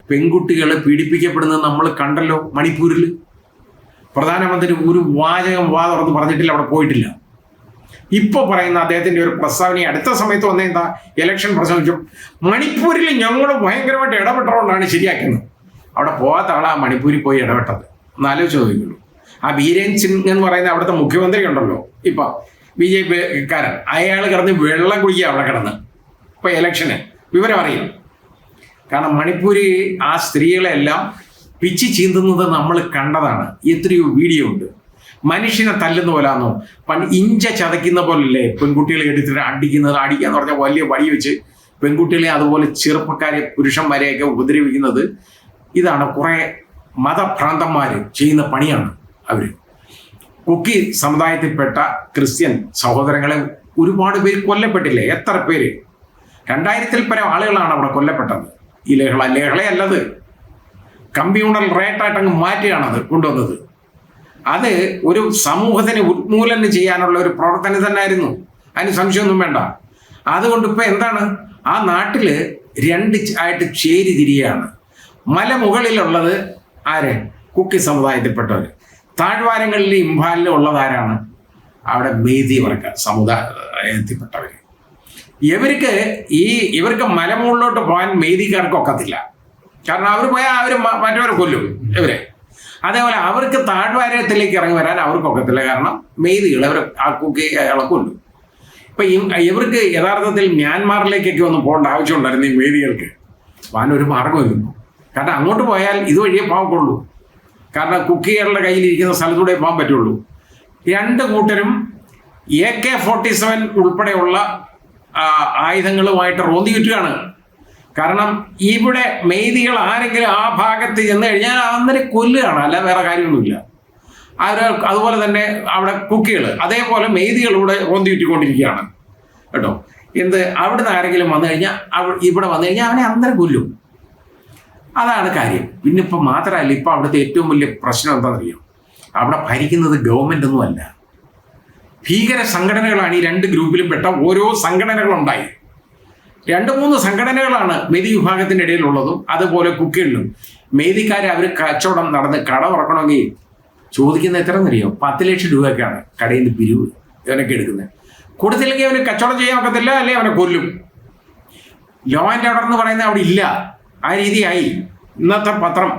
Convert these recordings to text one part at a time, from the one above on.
പെൺകുട്ടികൾ പീഡിപ്പിക്കപ്പെടുന്നത് നമ്മൾ കണ്ടല്ലോ മണിപ്പൂരിൽ. പ്രധാനമന്ത്രി ഒരു വാചകം തുറന്ന് പറഞ്ഞിട്ടില്ല, അവിടെ പോയിട്ടില്ല. ഇപ്പോൾ പറയുന്ന അദ്ദേഹത്തിൻ്റെ ഒരു പ്രസ്താവന അടുത്ത സമയത്ത് വന്ന എന്താ, ഇലക്ഷൻ പ്രസംഗിച്ചു മണിപ്പൂരിൽ ഞങ്ങൾ ഭയങ്കരമായിട്ട് ഇടപെട്ടുകൊണ്ടാണ് ശരിയാക്കുന്നത്. അവിടെ പോകാത്ത ആളാ മണിപ്പൂരിൽ പോയി ഇടപെട്ടത്. എന്നാലോചിച്ച് ചോദിക്കുള്ളൂ. ആ ബീരേൻ സിംഗ് എന്ന് പറയുന്ന അവിടുത്തെ മുഖ്യമന്ത്രി ഉണ്ടല്ലോ ഇപ്പം BJP-കാരൻ, അയാൾ കിടന്ന് വെള്ളം കുടിക്കുക അവിടെ കിടന്ന് ഇപ്പോൾ ഇലക്ഷന് വിവരം അറിയും. കാരണം മണിപ്പൂരി ആ സ്ത്രീകളെല്ലാം പിച്ചി ചീന്തുന്നത് നമ്മൾ കണ്ടതാണ്. എത്രയോ വീഡിയോ ഉണ്ട്. മനുഷ്യനെ തല്ലുന്ന പോലാന്നോ, ഇഞ്ച ചതയ്ക്കുന്ന പോലല്ലേ പെൺകുട്ടികളെ എടുത്തിട്ട് അടിക്കാന്ന് പറഞ്ഞാൽ വലിയ വടി വെച്ച് പെൺകുട്ടികളെ അതുപോലെ ചെറുപ്പക്കാരെ പുരുഷന്മാരെയൊക്കെ ഉപദ്രവിക്കുന്നത്. ഇതാണ് കുറേ മതഭ്രാന്തന്മാർ ചെയ്യുന്ന പണിയാണ് അവർ. കുക്കി സമുദായത്തിൽപ്പെട്ട ക്രിസ്ത്യൻ സഹോദരങ്ങളെ ഒരുപാട് പേര് കൊല്ലപ്പെട്ടില്ലേ? എത്ര പേര്? 2000-ൽ പരം ആളുകളാണ് അവിടെ കൊല്ലപ്പെട്ടത്. ഈ ലഹളയല്ലത്, കമ്മ്യൂണൽ റേറ്റായിട്ട് അങ്ങ് മാറ്റുകയാണത് കൊണ്ടുവന്നത്. അത് ഒരു സമൂഹത്തിന് ഉന്മൂലനം ചെയ്യാനുള്ള ഒരു പ്രവർത്തനം തന്നെ ആയിരുന്നു, അതിന് സംശയമൊന്നും വേണ്ട. അതുകൊണ്ട് ഇപ്പം എന്താണ്, ആ നാട്ടിൽ 2 ആയിട്ട് ചേരി തിരിയാണ്. മലമുകളിലുള്ളത് ആര്? കുക്കി സമുദായത്തിൽപ്പെട്ടവർ. താഴ്വാരങ്ങളിൽ ഇംഫാലിലും ഉള്ളത് ആരാണ്? അവിടെ മേധി വർഗ സമുദായത്തിൽപ്പെട്ടവർ. ഇവർക്ക് മലമുകളിലോട്ട് പോകാൻ മേധിക്കാർക്ക് ഒക്കത്തില്ല. കാരണം അവർ പോയാൽ അവർ മറ്റവരെ കൊല്ലും ഇവരെ. അതേപോലെ അവർക്ക് താഴ്വാരത്തിലേക്ക് ഇറങ്ങി വരാൻ അവർക്കൊക്കത്തില്ല. കാരണം മേധികൾ അവർ ആ കുക്കി അയാളെ കൊല്ലും. ഇപ്പം ഇവർക്ക് യഥാർത്ഥത്തിൽ മ്യാൻമാറിലേക്കൊക്കെ ഒന്ന് പോകേണ്ട ആവശ്യമുണ്ടായിരുന്നു ഈ മേധികൾക്ക്. ഒരു മാർഗമില്ല. കാരണം അങ്ങോട്ട് പോയാൽ ഇതുവഴിയേ പോകാൻ കൊള്ളൂ. കാരണം കുക്കികളുടെ കയ്യിലിരിക്കുന്ന സ്ഥലത്തൂടെ പോകാൻ പറ്റുള്ളൂ. 2 കൂട്ടരും AK-47 ഉൾപ്പെടെയുള്ള ആയുധങ്ങളുമായിട്ട് റോന്തി ചുറ്റുകയാണ്. കാരണം ഇവിടെ മെയ്തികൾ ആരെങ്കിലും ആ ഭാഗത്ത് ചെന്ന് കഴിഞ്ഞാൽ അന്നേരം കൊല്ലുകയാണ്, അല്ല വേറെ കാര്യമൊന്നുമില്ല. അതുപോലെ തന്നെ അവിടെ കുക്കികൾ അതേപോലെ മെയ്തികളിലൂടെ റോന്തി ചുറ്റിക്കൊണ്ടിരിക്കുകയാണ് കേട്ടോ. അവിടുന്ന് ആരെങ്കിലും വന്നു കഴിഞ്ഞാൽ ഇവിടെ വന്നു കഴിഞ്ഞാൽ അവനെ അന്നേരം കൊല്ലും. അതാണ് കാര്യം. പിന്നെ ഇപ്പം മാത്രമല്ല, ഇപ്പം അവിടുത്തെ ഏറ്റവും വലിയ പ്രശ്നം എന്താണെന്നറിയാം, അവിടെ ഭരിക്കുന്നത് ഗവൺമെൻറ് ഒന്നുമല്ല, ഭീകര സംഘടനകളാണ്. ഈ 2 ഗ്രൂപ്പിലും പെട്ട ഓരോ സംഘടനകളുണ്ടായി. 2-3 സംഘടനകളാണ് മെയ്തി വിഭാഗത്തിൻ്റെ ഇടയിലുള്ളതും അതുപോലെ കുക്കികളിലും. മെയ്തിക്കാരെ അവർ കച്ചവടം നടന്ന് കട തുറക്കണമെങ്കിൽ ചോദിക്കുന്ന എത്ര എന്നറിയോ? 10 ലക്ഷം രൂപയൊക്കെയാണ് കടയിൽ നിന്ന് പിരിവ് ഇവനൊക്കെ എടുക്കുന്നത്. കൊടുത്തില്ലെങ്കിൽ അവന് കച്ചവടം ചെയ്യാൻ ഒക്കത്തില്ല, അല്ലെങ്കിൽ അവനെ കൊല്ലും. ലോ ആൻഡ് ഓർഡർ എന്ന് പറയുന്നത് അവിടെ ഇല്ല. ആ രീതിയായി. ഇന്നത്തെ പത്രം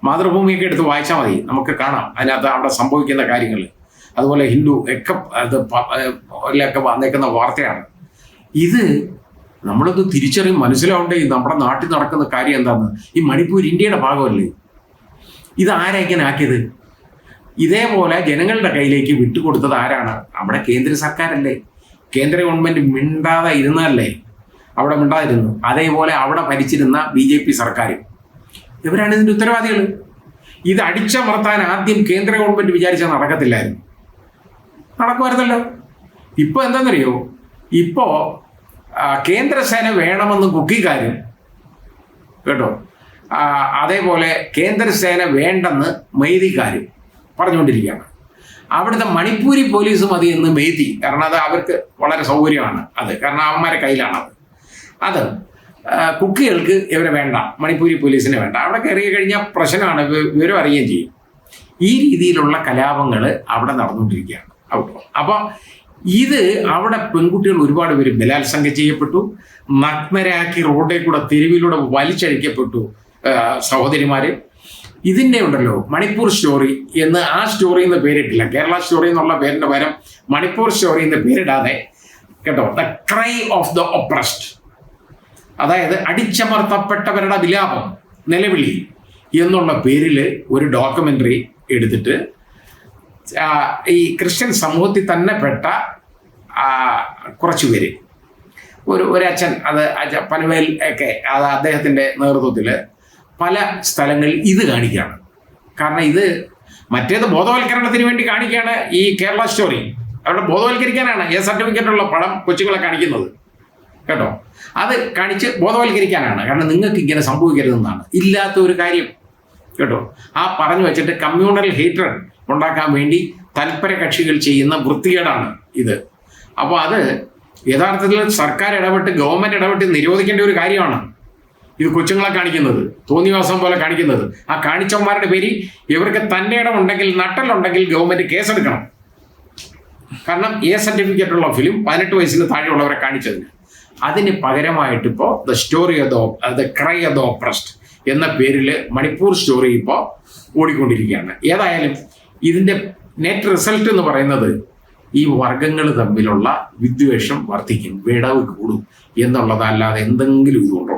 മാതൃഭൂമിയൊക്കെ എടുത്ത് വായിച്ചാൽ മതി, നമുക്ക് കാണാം അതിനകത്ത് അവിടെ സംഭവിക്കുന്ന കാര്യങ്ങൾ. അതുപോലെ ഹിന്ദു ഒക്കെ വന്നേക്കുന്ന വാർത്തയാണ് ഇത്. നമ്മളൊന്ന് തിരിച്ചറിയും, മനസ്സിലാവണ്ടേ നമ്മുടെ നാട്ടിൽ നടക്കുന്ന കാര്യം എന്താണെന്ന്. ഈ മണിപ്പൂർ ഇന്ത്യയുടെ ഭാഗമല്ലേ? ഇത് ആരാ ഇങ്ങനെ ആക്കിയത്? ഇതേപോലെ ജനങ്ങളുടെ കയ്യിലേക്ക് വിട്ടുകൊടുത്തത് ആരാണ്? അവിടെ കേന്ദ്ര സർക്കാരല്ലേ. കേന്ദ്ര ഗവൺമെൻറ് മിണ്ടാതെ ഇരുന്നതല്ലേ, അവിടെ മിണ്ടാതിരുന്നു. അതേപോലെ അവിടെ ഭരിച്ചിരുന്ന BJP സർക്കാർ, ഇവരാണ് ഇതിൻ്റെ ഉത്തരവാദികൾ. ഇത് അടിച്ചമർത്താൻ ആദ്യം കേന്ദ്ര ഗവൺമെൻറ് വിചാരിച്ചാൽ നടക്കത്തില്ലായിരുന്നു, നടക്കുമായിരുന്നല്ലോ. ഇപ്പോൾ എന്താണെന്നറിയോ, ഇപ്പോൾ കേന്ദ്രസേന വേണമെന്ന് കുക്കിക്കാരും കേട്ടോ, അതേപോലെ കേന്ദ്രസേന വേണ്ടെന്ന് മെയ്തിക്കാരും പറഞ്ഞുകൊണ്ടിരിക്കുകയാണ്. അവിടുത്തെ മണിപ്പൂരി പോലീസ് മതി എന്ന് മെയ്തി, കാരണം അത് അവർക്ക് വളരെ സൗകര്യമാണ്. അത് കാരണം അവന്മാരെ കയ്യിലാണത്. അത് കുക്കികൾക്ക് ഇവരെ വേണ്ട, മണിപ്പൂരി പോലീസിനെ വേണ്ട. അവിടെ കയറി കഴിഞ്ഞാൽ പ്രശ്നമാണ്, വിവരം അറിയുകയും ചെയ്യും. ഈ രീതിയിലുള്ള കലാപങ്ങൾ അവിടെ നടന്നുകൊണ്ടിരിക്കുകയാണ്. അപ്പോൾ ഇത് അവിടെ പെൺകുട്ടികൾ ഒരുപാട് പേര് ബലാത്സംഗം ചെയ്യപ്പെട്ടു, നഗ്നരാക്കി റോഡിൽ കൂടെ തെരുവിലൂടെ വലിച്ചഴിക്കപ്പെട്ടു സഹോദരിമാർ. ഇതിൻ്റെ ഉണ്ടല്ലോ മണിപ്പൂർ സ്റ്റോറി എന്ന്, ആ സ്റ്റോറി എന്ന് പേരിട്ടില്ല, കേരള സ്റ്റോറി എന്നുള്ള പേരിൻ്റെ പകരം മണിപ്പൂർ സ്റ്റോറി എന്ന് പേരിടാതെ കേട്ടോ, the cry of the oppressed, അതായത് അടിച്ചമർത്തപ്പെട്ടവരുടെ വിലാപം, നിലവിളി എന്നുള്ള പേരിൽ ഒരു ഡോക്യുമെൻ്ററി എടുത്തിട്ട് ഈ ക്രിസ്ത്യൻ സമൂഹത്തിൽ തന്നെ പെട്ട കുറച്ച് പേര്, ഒരു അച്ഛൻ, അത് പനവേൽ ഒക്കെ, അത് അദ്ദേഹത്തിൻ്റെ നേതൃത്വത്തിൽ പല സ്ഥലങ്ങളിൽ ഇത് കാണിക്കുകയാണ്. കാരണം ഇത് മറ്റേത് ബോധവൽക്കരണത്തിന് വേണ്ടി കാണിക്കുകയാണ് ഈ കേരള സ്റ്റോറി. അവിടെ ബോധവൽക്കരിക്കാനാണ് സർട്ടിഫിക്കറ്റുള്ള പടം കൊച്ചുങ്ങളെ കാണിക്കുന്നത് കേട്ടോ. അത് കാണിച്ച് ബോധവൽക്കരിക്കാനാണ്. കാരണം നിങ്ങൾക്ക് ഇങ്ങനെ സംഭവിക്കരുതെന്നാണ്, ഇല്ലാത്ത ഒരു കാര്യം കേട്ടോ. ആ പറഞ്ഞു വെച്ചിട്ട് കമ്മ്യൂണൽ ഹേറ്റ്രഡ് ഉണ്ടാക്കാൻ വേണ്ടി തൽപര കക്ഷികൾ ചെയ്യുന്ന വൃത്തികേടാണ് ഇത്. അപ്പോൾ അത് യഥാർത്ഥത്തിൽ സർക്കാർ ഇടപെട്ട്, ഗവൺമെൻറ് ഇടപെട്ട് നിരോധിക്കേണ്ട ഒരു കാര്യമാണ്. ഇത് കൊച്ചുങ്ങളെ കാണിക്കുന്നത്, തോന്നിവാസം പോലെ കാണിക്കുന്നത്. ആ കാണിച്ചവന്മാരുടെ പേരിൽ ഇവർക്ക് തൻ്റെ ഇടം ഉണ്ടെങ്കിൽ, നട്ടലുണ്ടെങ്കിൽ ഗവൺമെന്റ് കേസെടുക്കണം. കാരണം സർട്ടിഫിക്കറ്റ് ഉള്ള ഫിലിം 18 വയസ്സിന് താഴെയുള്ളവരെ കാണിച്ചതിന്. അതിന് പകരമായിട്ട് ഇപ്പോൾ the story of the cry of the oppressed എന്ന പേരിൽ മണിപ്പൂർ സ്റ്റോറി ഇപ്പോൾ ഓടിക്കൊണ്ടിരിക്കുകയാണ്. ഏതായാലും ഇതിൻ്റെ നെറ്റ് റിസൾട്ട് എന്ന് പറയുന്നത് ഈ വർഗങ്ങൾ തമ്മിലുള്ള വിദ്വേഷം വർദ്ധിക്കും, വിടവ് കൂടും എന്നുള്ളതല്ലാതെ എന്തെങ്കിലും ഇതുകൊണ്ടോ?